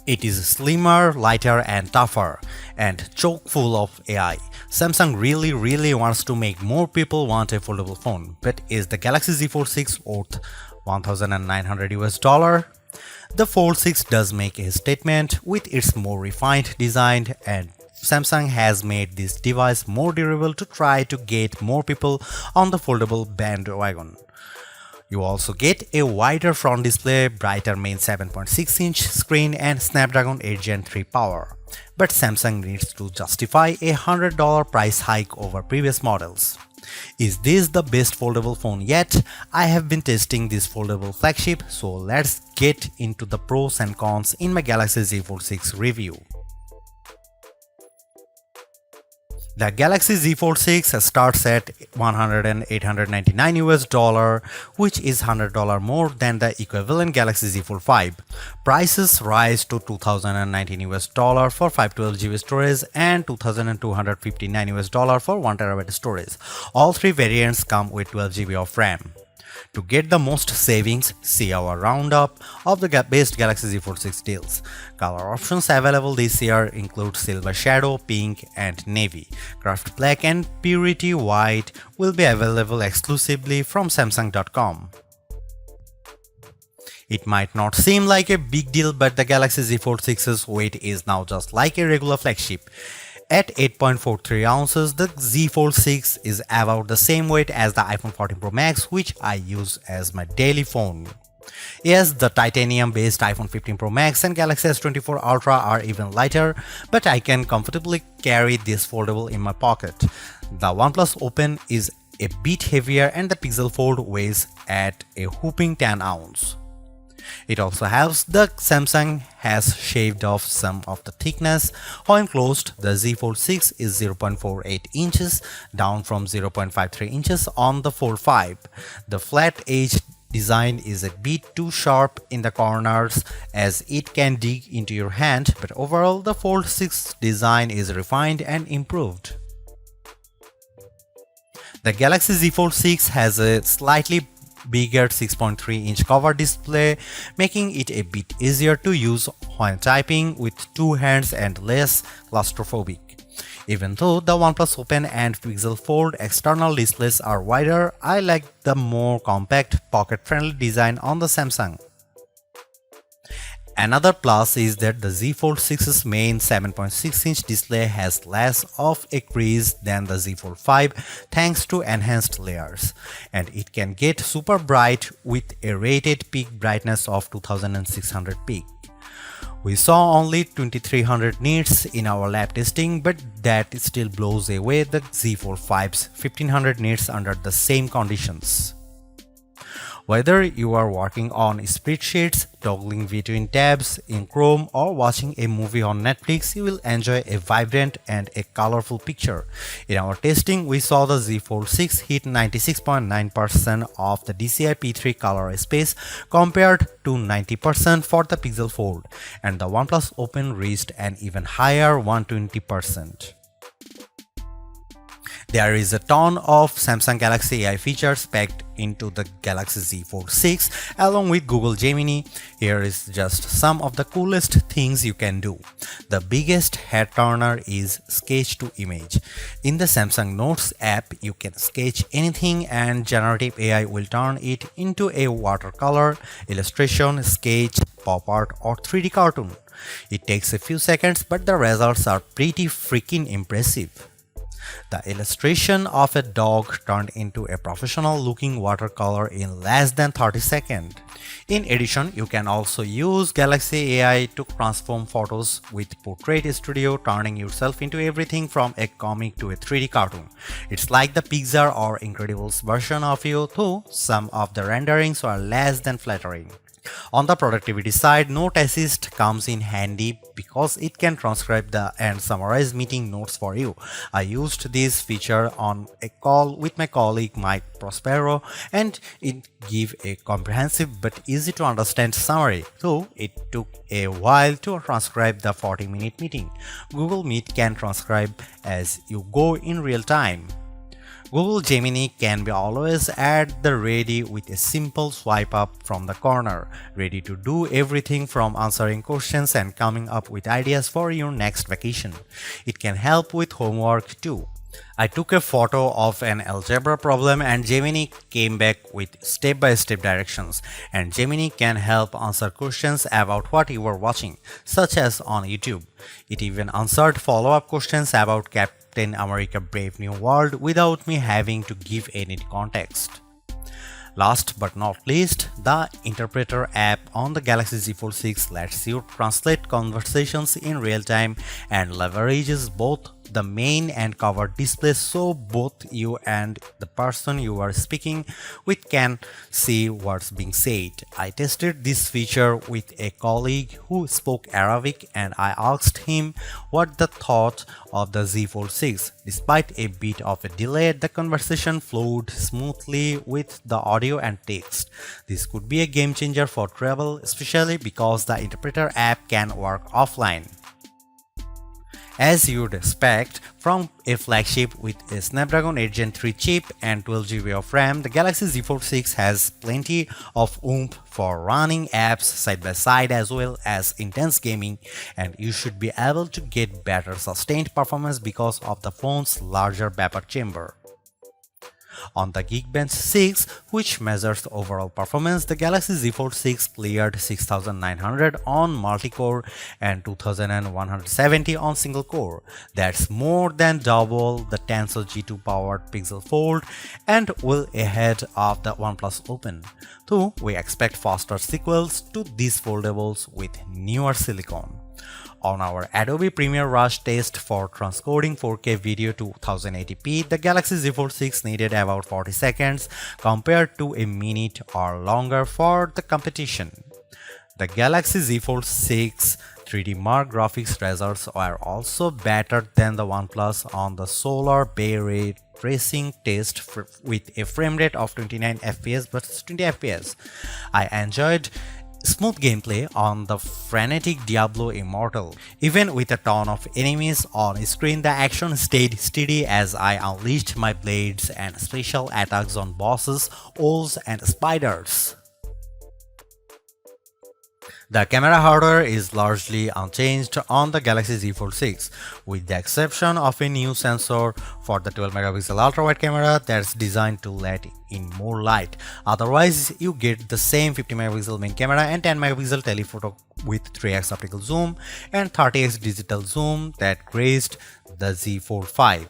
It is slimmer, lighter and tougher, and chock full of AI. Samsung really wants to make more people want a foldable phone, but is the Galaxy Z Fold 6 worth $1,900? The Fold 6 does make a statement with its more refined design, and Samsung has made this device more durable to try to get more people on the foldable bandwagon. You also get a wider front display, brighter main 7.6-inch screen and Snapdragon 8 Gen 3 power. But Samsung needs to justify a $100 price hike over previous models. Is this the best foldable phone yet? I have been testing this foldable flagship, so let's get into the pros and cons in my Galaxy Z Fold 6 review. The Galaxy Z Fold 6 starts at $899, which is $100 more than the equivalent Galaxy Z Fold 5. Prices rise to $2,019 for 512GB storage and $2,259 for 1TB storage. All three variants come with 12GB of RAM. To get the most savings, see our roundup of the best Galaxy Z Fold 6 deals. Color options available this year include Silver Shadow, Pink and Navy. Craft Black and Purity White will be available exclusively from Samsung.com. It might not seem like a big deal, but the Galaxy Z Fold 6's weight is now just like a regular flagship. At 8.43 ounces, the Z Fold 6 is about the same weight as the iPhone 14 Pro Max, which I use as my daily phone. Yes, the titanium-based iPhone 15 Pro Max and Galaxy S24 Ultra are even lighter, but I can comfortably carry this foldable in my pocket. The OnePlus Open is a bit heavier and the Pixel Fold weighs at a whopping 10 ounces. It also helps that Samsung has shaved off some of the thickness. When closed, the Z Fold 6 is 0.48 inches, down from 0.53 inches on the Fold 5. The flat edge design is a bit too sharp in the corners as it can dig into your hand, but overall the Fold 6 design is refined and improved. The Galaxy Z Fold 6 has a slightly bigger 6.3-inch cover display, making it a bit easier to use when typing with two hands and less claustrophobic. Even though the OnePlus Open and Pixel Fold external displays are wider, I like the more compact, pocket-friendly design on the Samsung. Another plus is that the Z Fold 6's main 7.6-inch display has less of a crease than the Z Fold 5 thanks to enhanced layers, and it can get super bright with a rated peak brightness of 2600 peak. We saw only 2300 nits in our lab testing, but that still blows away the Z Fold 5's 1500 nits under the same conditions. Whether you are working on spreadsheets, toggling between tabs in Chrome, or watching a movie on Netflix, you will enjoy a vibrant and a colorful picture. In our testing, we saw the Z Fold 6 hit 96.9% of the DCI P3 color space compared to 90% for the Pixel Fold, and the OnePlus Open reached an even higher 120%. There is a ton of Samsung Galaxy AI features packed into the Galaxy Z Fold 6 along with Google Gemini. Here is just some of the coolest things you can do. The biggest head turner is Sketch to Image. In the Samsung Notes app, you can sketch anything and generative AI will turn it into a watercolor, illustration, sketch, pop art or 3D cartoon. It takes a few seconds, but the results are pretty freaking impressive. The illustration of a dog turned into a professional-looking watercolor in less than 30 seconds. In addition, you can also use Galaxy AI to transform photos with Portrait Studio, turning yourself into everything from a comic to a 3D cartoon. It's like the Pixar or Incredibles version of you, though some of the renderings are less than flattering. On the productivity side, Note Assist comes in handy because it can transcribe and summarize meeting notes for you. I used this feature on a call with my colleague Mike Prospero, and it gave a comprehensive but easy to understand summary, though it took a while to transcribe the 40-minute meeting. Google Meet can transcribe as you go in real time. Google Gemini can be always at the ready with a simple swipe up from the corner, ready to do everything from answering questions and coming up with ideas for your next vacation. It can help with homework too. I took a photo of an algebra problem and Gemini came back with step-by-step directions, and Gemini can help answer questions about what you were watching, such as on YouTube. It even answered follow-up questions about Captain America Brave New World without me having to give any context. Last but not least, the Interpreter app on the Galaxy Z Fold 6 lets you translate conversations in real time and leverages both the main and cover displays so both you and the person you are speaking with can see what's being said. I tested this feature with a colleague who spoke Arabic and I asked him what the thought of the Z Fold 6. Despite a bit of a delay, the conversation flowed smoothly with the audio and text. This could be a game changer for travel, especially because the Interpreter app can work offline. As you'd expect from a flagship with a Snapdragon 8 Gen 3 chip and 12GB of RAM, the Galaxy Z Fold 6 has plenty of oomph for running apps side by side as well as intense gaming, and you should be able to get better sustained performance because of the phone's larger vapor chamber. On the Geekbench 6, which measures overall performance, the Galaxy Z Fold 6 cleared 6900 on multi-core and 2170 on single-core. That's more than double the Tensor G2 powered Pixel Fold and well ahead of the OnePlus Open. Though we expect faster sequels to these foldables with newer silicon. On our Adobe Premiere Rush test for transcoding 4K video to 1080p, the Galaxy Z Fold 6 needed about 40 seconds compared to a minute or longer for the competition. The Galaxy Z Fold 6 3D Mark graphics results are also better than the OnePlus on the Solar Bay Ray tracing test with a frame rate of 29 fps versus 20 fps. I enjoyed smooth gameplay on the frenetic Diablo Immortal. Even with a ton of enemies on screen, the action stayed steady as I unleashed my blades and special attacks on bosses, owls and spiders. The camera hardware is largely unchanged on the Galaxy Z Fold 6, with the exception of a new sensor for the 12MP ultra-wide camera that's designed to let in more light. Otherwise, you get the same 50MP main camera and 10MP telephoto with 3x optical zoom and 30x digital zoom that graced the Z Fold 5.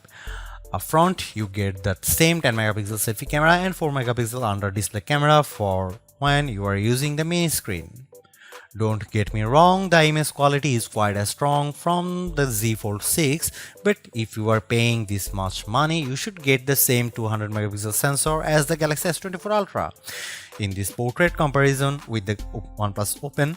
Up front, you get the same 10MP selfie camera and 4MP under display camera for when you are using the main screen. Don't get me wrong, the image quality is quite as strong from the Z Fold 6, but if you are paying this much money, you should get the same 200MP sensor as the Galaxy S24 Ultra. In this portrait comparison with the OnePlus Open,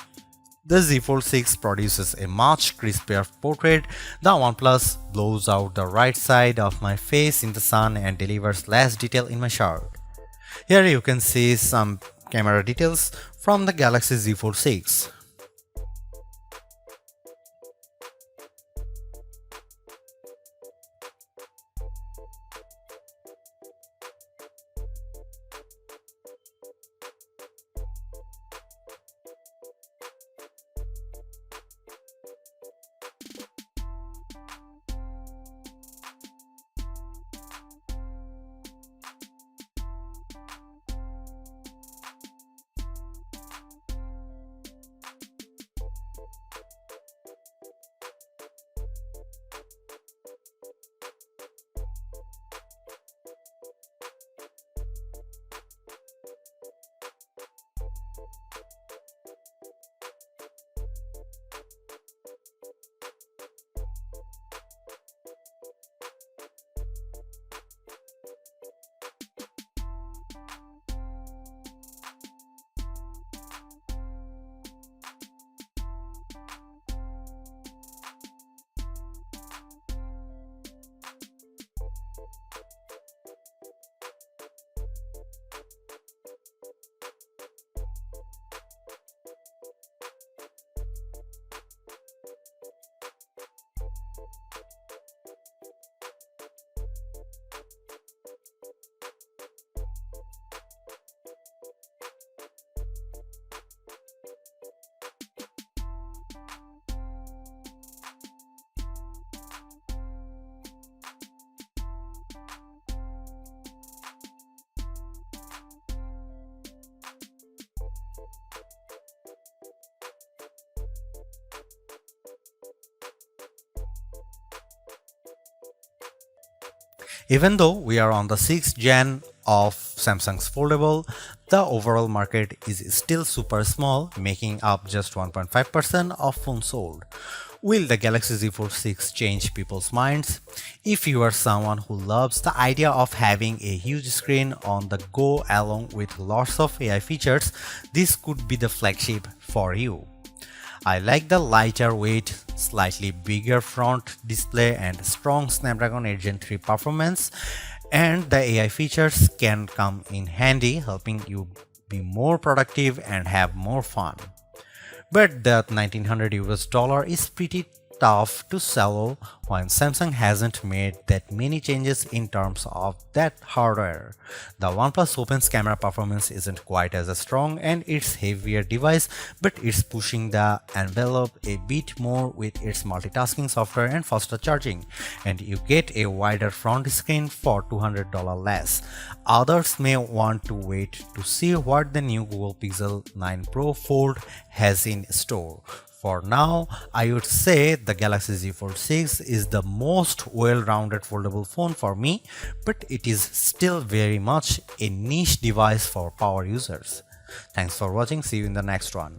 the Z Fold 6 produces a much crispier portrait. The OnePlus blows out the right side of my face in the sun and delivers less detail in my shirt. Here you can see some camera details from the Galaxy Z Fold 6. Even though we are on the 6th gen of Samsung's foldable, the overall market is still super small, making up just 1.5% of phones sold. Will the Galaxy Z Fold 6 change people's minds? If you are someone who loves the idea of having a huge screen on the go along with lots of AI features, this could be the flagship for you. I like the lighter weight, slightly bigger front display and strong Snapdragon 8 Gen 3 performance, and the AI features can come in handy, helping you be more productive and have more fun. But that 1900 US dollar is pretty tough to swallow when Samsung hasn't made that many changes in terms of that hardware. The OnePlus Open's camera performance isn't quite as strong and it's heavier device, but it's pushing the envelope a bit more with its multitasking software and faster charging, and you get a wider front screen for $200 less. Others may want to wait to see what the new Google Pixel 9 Pro Fold has in store. For now, I would say the Galaxy Z Fold 6 is the most well-rounded foldable phone for me, but it is still very much a niche device for power users. Thanks for watching. See you in the next one.